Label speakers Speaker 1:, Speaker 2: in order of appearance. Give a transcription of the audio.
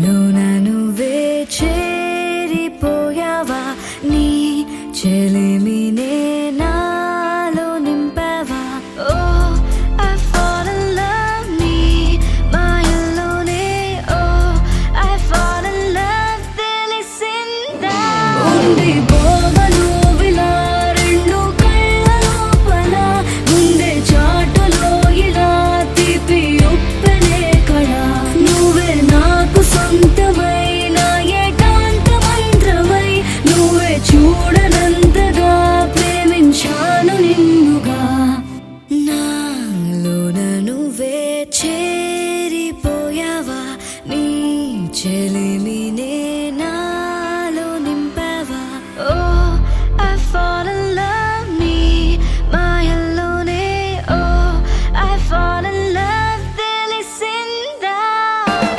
Speaker 1: లోన నువ్వే చేరిపోయావా నీ చెలిమినే నాలో నింపావా ఓ I fall in love నీ మాయల్లోనే ఓ I fall in love తెలిసిందా ఉంది పోవను విలా రెండు కళ్ళ లోపల ముందే చాటులో ఇలా తీపి ఉప్పెనే కళ నువ్వే నాకు సొంతమైన ఏకాంత మంత్రమై నువ్వే చూడనంతగా ప్రేమించాను నిన్నుగా నాలోన నువ్వే చేరిపోయావా నీ చెలిమినే